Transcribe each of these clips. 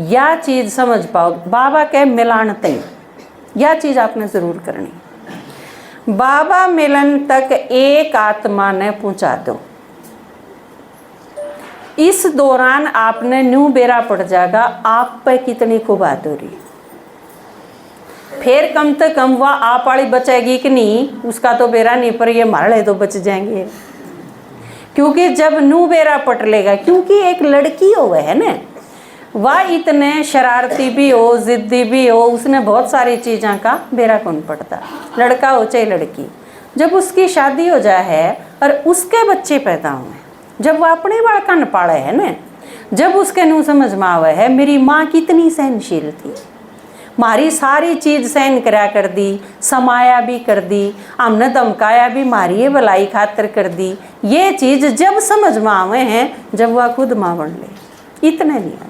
या चीज़ समझ पाओ। बाबा के मिलान तय यह चीज़ आपने ज़रूर करनी। बाबा मिलन तक एक आत्मा ने पहुंचा दो। इस दौरान आपने न्यू बेरा पड़ जाएगा आप पे कितनी खूब बात हो रही। फिर कम से कम वह आप वाली बचेगी कि नहीं उसका तो बेरा नहीं, पर ये मारले तो बच जाएंगे। क्योंकि जब न्यू बेरा पट लेगा, क्योंकि एक लड़की हो है ना, वह इतने शरारती भी हो, जिद्दी भी हो, उसने बहुत सारी चीज़ों का बेरा कौन पड़ता। लड़का हो चाहे लड़की, जब उसकी शादी हो जाए है और उसके बच्चे पैदा हुए, जब वह अपने बालका न पाले है ना, जब उसके नू समझ में आवे है मेरी माँ कितनी सहनशील थी, मारी सारी चीज़ सहन करा कर दी, समाया भी कर दी, हमने धमकाया भी मारी भलाई खातर कर दी। ये चीज़ जब समझ में आवे हैं जब वह खुद माँ बन ले। इतने नहीं आते,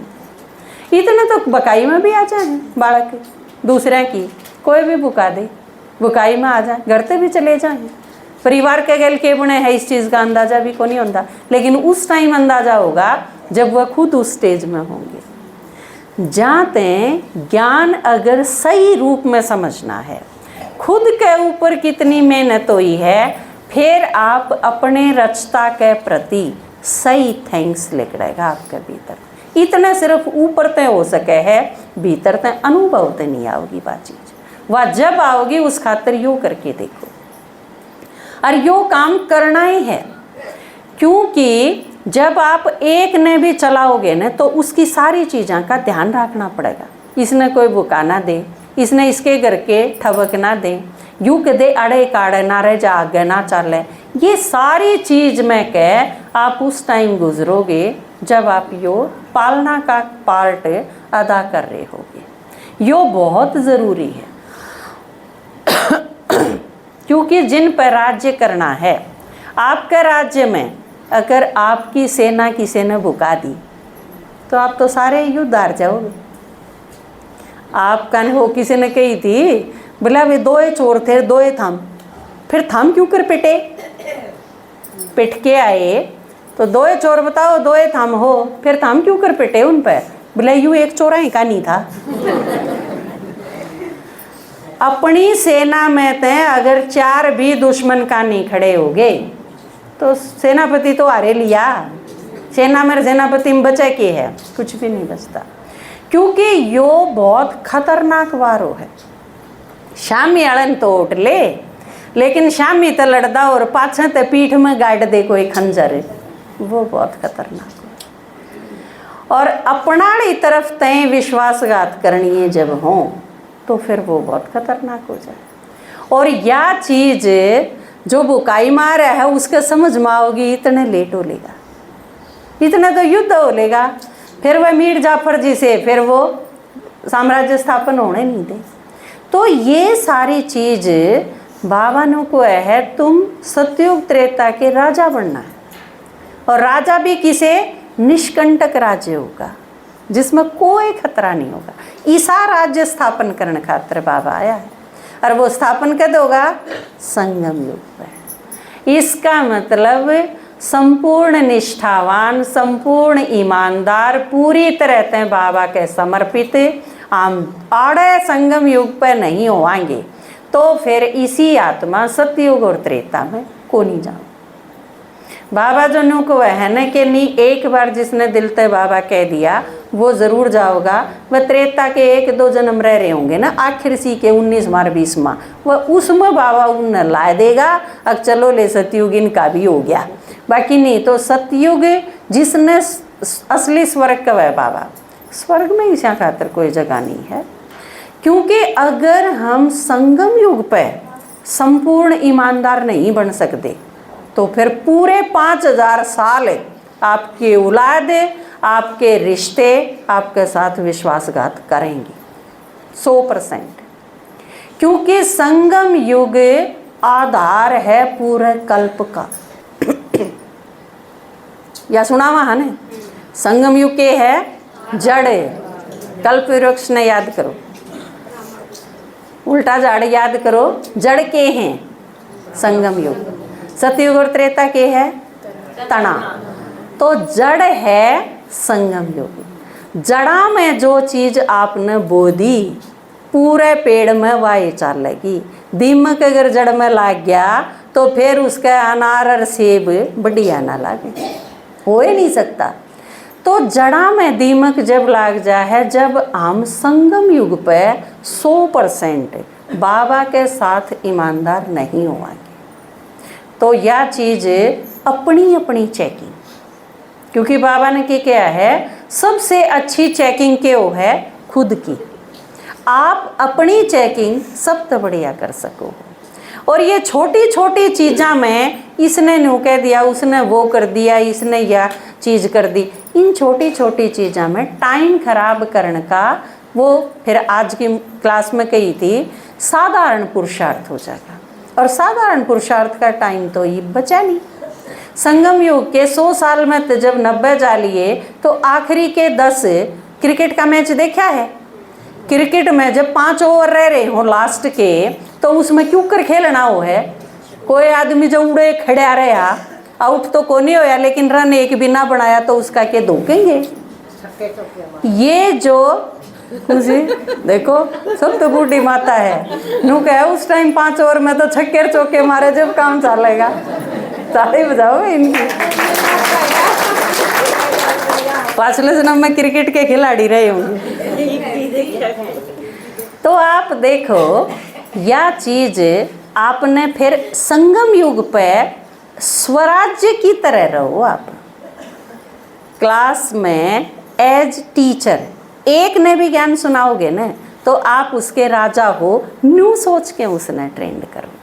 इतने तो बुकाई में भी आ जाए बालक, दूसरे की कोई भी बुका दे बुकाई में आ जाए, घर से भी चले जाए। परिवार के गल के बने है इस चीज़ का अंदाज़ा भी को नहीं होता, लेकिन उस टाइम अंदाज़ा होगा जब वह खुद उस स्टेज में होंगे। जाते ज्ञान अगर सही रूप में समझना है, खुद के ऊपर कितनी मेहनत हुई है, फिर आप अपने रचता के प्रति सही थैंक्स लिखड़ेगा आपके भीतर। इतना सिर्फ ऊपर तय हो सके है, भीतर तय अनुभव तय नहीं आओगी बात चीज। वह जब आओगी उस खातर यो करके देखो, और यो काम करना ही है। क्योंकि जब आप एक ने भी चलाओगे ना तो उसकी सारी चीज़ों का ध्यान रखना पड़ेगा। इसने कोई बुका ना दे, इसने इसके घर के ठबक ना दे, यूँ के दे अड़े काड़े ना रहे जा आगे ना चले। ये सारी चीज़ में कह आप उस टाइम गुजरोगे जब आप यो पालना का पार्ट अदा कर रहे होगे। यो बहुत ज़रूरी है क्योंकि जिन पर राज्य करना है, आपके राज्य में अगर आपकी सेना किसी ने भुका दी तो आप तो सारे युद्ध हार जाओगे। आप कन हो किसी ने कही थी बोला वे दो चोर थे, दो थम, फिर थम क्यों कर पिटे, पिट के आए तो दो चोर बताओ, दो थम हो, फिर थम क्यों कर पिटे उन पर। बोला यूँ एक चोरा ही का नहीं था। अपनी सेना में तय अगर चार भी दुश्मन का नहीं खड़े हो गए तो सेनापति तो हारे लिया। सेना में सेनापति में बचा के है, कुछ भी नहीं बचता। क्योंकि यो बहुत खतरनाक वारो है। शामी अड़न तो उठ ले, लेकिन शामी तो लड़दा और पाछे तो पीठ में गाड़ दे कोई खंजर, वो बहुत खतरनाक है। और अपनाड़ी तरफ तय विश्वासघात करनी है जब हो तो फिर वो बहुत खतरनाक हो जाए। और यह चीज़ जो बुकाई मार है उसके समझ में आओगी इतने लेट हो लेगा, इतना तो युद्ध हो लेगा, फिर वह मीर जाफर जी से फिर वो साम्राज्य स्थापन होने नहीं दे। तो ये सारी चीज़ बाबा नु को है तुम सतयुग त्रेता के राजा बनना है, और राजा भी किसे निष्कंटक राज्य होगा जिसमें कोई खतरा नहीं होगा। ईसा राज्य स्थापन करने खातिर बाबा आया है, और वो स्थापन कद होगा संगम युग पर। इसका मतलब संपूर्ण निष्ठावान, संपूर्ण ईमानदार, पूरी तरह से बाबा के समर्पित हम आड़े संगम युग पर नहीं होवांगे तो फिर इसी आत्मा सतयुग और त्रेता में को नहीं जाओ। बाबा जो नु को है न कि नहीं, एक बार जिसने दिल ते बाबा कह दिया वो ज़रूर जाओगा। वह त्रेता के एक दो जन्म रह रहे होंगे ना, आखिर सी के 19वां 20वां वह उसमें बाबा उन ला देगा। अब चलो ले सतयुग इनका भी हो गया, बाकी नहीं तो सतयुग जिसने असली स्वर्ग का है बाबा, स्वर्ग में इसा खातर कोई जगह नहीं है। क्योंकि अगर हम संगम युग पर संपूर्ण ईमानदार नहीं बन सकते तो फिर पूरे 5000 साल आपकी औलाद, आपके रिश्ते आपके साथ विश्वासघात करेंगे 100%। क्योंकि संगम युग आधार है पूरे कल्प का। या सुना वहाँ ने संगम युग के है जड़, कल्प वृक्ष ने याद करो, उल्टा जड़ याद करो, जड़ के हैं संगम युग, सतयुग और त्रेता के है तना। तो जड़ है संगम युग, जड़ा में जो चीज आपने बो दी पूरे पेड़ में वाही चलेगी। दीमक अगर जड़ में लाग गया तो फिर उसका अनार और सेब बढ़िया ना लागे, हो ही नहीं सकता। तो जड़ा में दीमक जब लाग जाए, जब हम संगम युग पे 100% बाबा के साथ ईमानदार नहीं होंगे, तो यह चीज़ अपनी अपनी चेकिंग, क्योंकि बाबा ने क्या है, सबसे अच्छी चेकिंग क्यों है, खुद की। आप अपनी चेकिंग सब तो बढ़िया कर सको। और ये छोटी छोटी चीज़ा में इसने न्यू कह दिया, उसने वो कर दिया, इसने यह चीज़ कर दी, इन छोटी छोटी चीज़ा में टाइम खराब करने का, वो फिर आज की क्लास में कही थी, साधारण पुरुषार्थ हो जाएगा। और साधारण पुरुषार्थ का टाइम तो ये बचा नहीं। संगम युग के 100 साल में तो जब 90 जा लिए, तो आखिरी के 10 क्रिकेट का मैच देखा है। क्रिकेट में जब 5 ओवर रह रहे हो लास्ट के, तो उसमें क्यों कर खेलना हो है, कोई आदमी जो उड़े खड़ा रहा, आउट तो को नहीं होया, लेकिन रन एक भी ना बनाया तो उसका के धोखेंगे। ये जो मुझे देखो, सब तो बूढ़ी माता है, नू कहे उस टाइम 5 ओवर में तो छक्के चौके मारे, जब काम चलेगा ताली बजाओ इनकी। पाछले जन्म में क्रिकेट के खिलाड़ी रहे होंगे। तो आप देखो, यह चीज आपने फिर संगम युग पे स्वराज्य की तरह रहो। आप क्लास में एज टीचर एक ने भी ज्ञान सुनाओगे ना, तो आप उसके राजा हो, न्यू सोच के उसने ट्रेंड करोगे।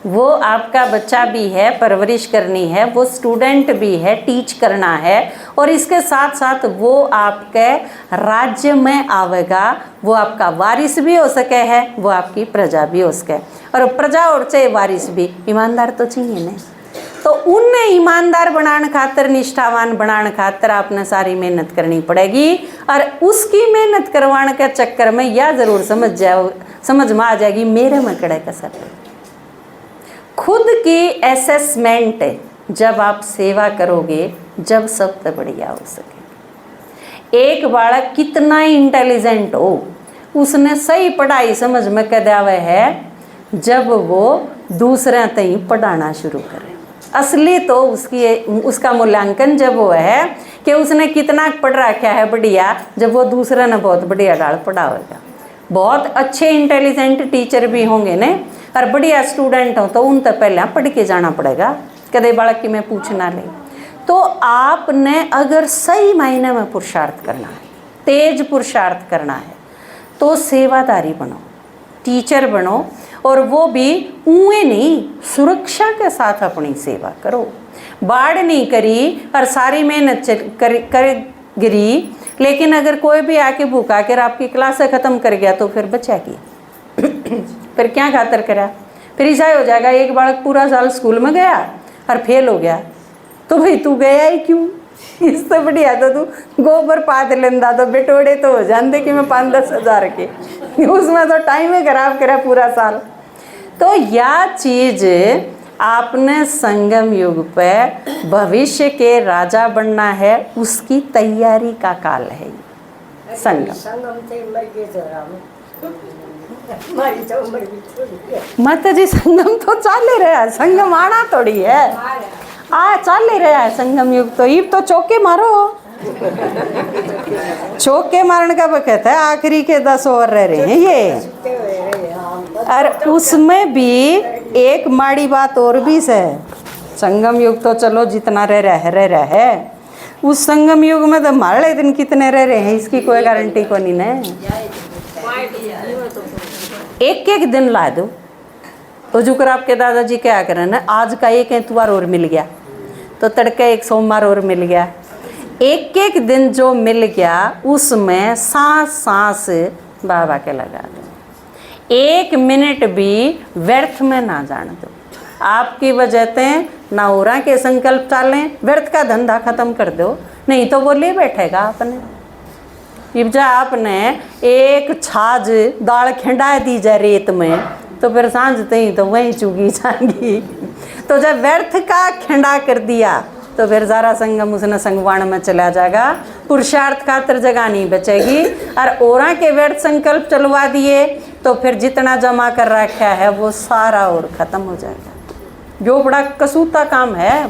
वो आपका बच्चा भी है, परवरिश करनी है, वो स्टूडेंट भी है, टीच करना है, और इसके साथ साथ वो आपके राज्य में आवेगा, वो आपका वारिस भी हो सके है, वो आपकी प्रजा भी हो सके। और प्रजा और चाहे वारिस भी ईमानदार तो चाहिए ना। तो उन्हें ईमानदार बनाने खातर, निष्ठावान बनाने खातर आपने सारी मेहनत करनी पड़ेगी। और उसकी मेहनत करवाने के चक्कर में यह जरूर समझ में आ जाएगी, मेरे में कड़े कसर है। खुद की असेसमेंट जब आप सेवा करोगे, जब सब तो बढ़िया हो सके। एक बालक कितना इंटेलिजेंट हो, उसने सही पढ़ाई समझ में कर दिया है जब वो दूसरे तई पढ़ाना शुरू करे। असली तो उसका मूल्यांकन जब वो है कि उसने कितना पढ़ रखा है बढ़िया, जब वो दूसरे ने बहुत बढ़िया डाल पढ़ावेगा। बहुत अच्छे इंटेलिजेंट टीचर भी होंगे ने, और बढ़िया स्टूडेंट हो तो उन तक पहले पढ़ के जाना पड़ेगा, कदे बालक की मैं पूछना ले। तो आपने अगर सही मायने में पुरुषार्थ करना है, तेज पुरुषार्थ करना है, तो सेवादारी बनो, टीचर बनो, और वो भी ऊए नहीं, सुरक्षा के साथ अपनी सेवा करो। बाढ़ नहीं करी और सारी मेहनत कर गिरी, लेकिन अगर कोई भी आके भूखा कर आपकी क्लास ख़त्म कर गया तो फिर बचा की फिर क्या खातर करा, फिर ऐसा हो जाएगा। एक बालक पूरा साल स्कूल में गया और फेल हो गया, तो भाई तू गया ही क्यों, इससे बढ़िया तो तू गोबर पाद लेंदा, तो बेटोड़े तो हो जाते कि मैं 5-10 हज़ार के, उसमें तो टाइम ही खराब करा पूरा साल। तो यह चीज़ आपने संगम युग पे भविष्य के राजा बनना है, उसकी तैयारी का काल है संगम। माता जी संगम तो चाले रहा है, संगम आना थोड़ी है, चाले रहा है संगम युग। तो ये तो चौके मारो, चौके मारने का वक्त है, आखिरी के 10 ओवर रह रहे हैं ये। और उसमें भी एक माड़ी बात और भी है, संगम युग तो चलो जितना रह है, उस संगम युग में तो मारे दिन कितने रह रहे हैं इसकी कोई गारंटी को नहीं है। एक दिन ला दो तो जुकर आपके दादाजी क्या करें ना, आज का एक एतवार और मिल गया तो तड़के एक सोमवार और मिल गया, एक दिन जो मिल गया उसमें सांस बाबा के लगा दो, 1 मिनट भी व्यर्थ में ना जाने दो। आपकी वजह से ना औरा के संकल्प चालें, व्यर्थ का धंधा खत्म कर दो, नहीं तो वो ले बैठेगा आपने। जब आपने एक छाछ दाल खिंडा दी जाए रेत में, तो फिर सांझ तई तो वहीं चुगी जाएगी। तो जब व्यर्थ का खिंडा कर दिया तो फिर सारा संगम उसने संगवाण में चला जाएगा, पुरुषार्थ खातर जगह नहीं बचेगी। और औरा के व्यर्थ संकल्प चलवा दिए तो फिर जितना जमा कर रखा है वो सारा और ख़त्म हो जाएगा, जो बड़ा कसूता काम है।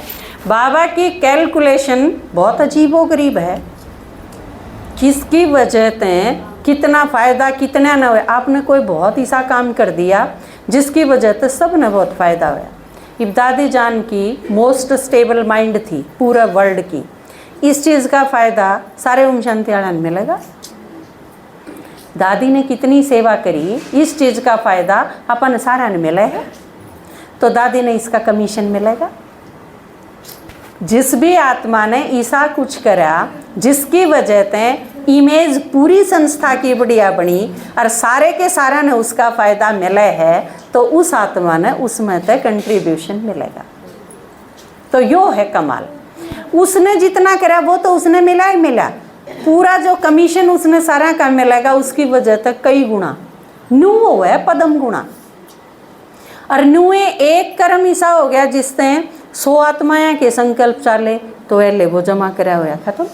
बाबा की कैलकुलेशन बहुत अजीबोगरीब है, किसकी वजह से कितना फ़ायदा कितना न हुआ। आपने कोई बहुत ही सा काम कर दिया जिसकी वजह से सब ने बहुत फ़ायदा हुआ। इब दादी जान की मोस्ट स्टेबल माइंड थी पूरा वर्ल्ड की, इस चीज़ का फ़ायदा सारे ओम शांति वाला ने मिलेगा। दादी ने कितनी सेवा करी, इस चीज़ का फ़ायदा अपन सारा ने मिला है, तो दादी ने इसका कमीशन मिलेगा। जिस भी आत्मा ने ऐसा कुछ करा जिसकी वजह से इमेज पूरी संस्था की बढ़िया बनी और सारे के सारा ने उसका फ़ायदा मिला है, तो उस आत्मा ने उसमें तक कंट्रीब्यूशन मिलेगा। तो यो है कमाल। उसने जितना करा वो तो उसने मिला ही मिला, पूरा जो कमीशन उसने सारा का मिलेगा, उसकी वजह तक कई गुना न्यू है पदम गुणा। और नुए एक कर्म ऐसा हो गया जिससे 100 आत्माएं के संकल्प चाले तो एले वो जमा करा हुआ खत्म,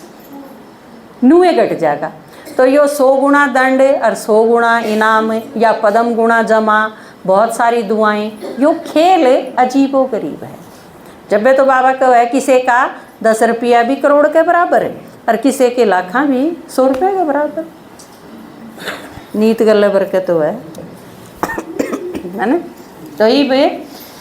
नुए घट जाएगा। तो यो 100 गुना दंड और 100 गुना इनाम या पदम गुना जमा, बहुत सारी दुआएं, यो खेल अजीबो गरीब है। जब भी तो बाबा को है किसी का 10 रुपया भी करोड़ के बराबर है और किसी के लाखा भी 100 रुपये के बराबर। नीत गले बरकत है ना। तो ये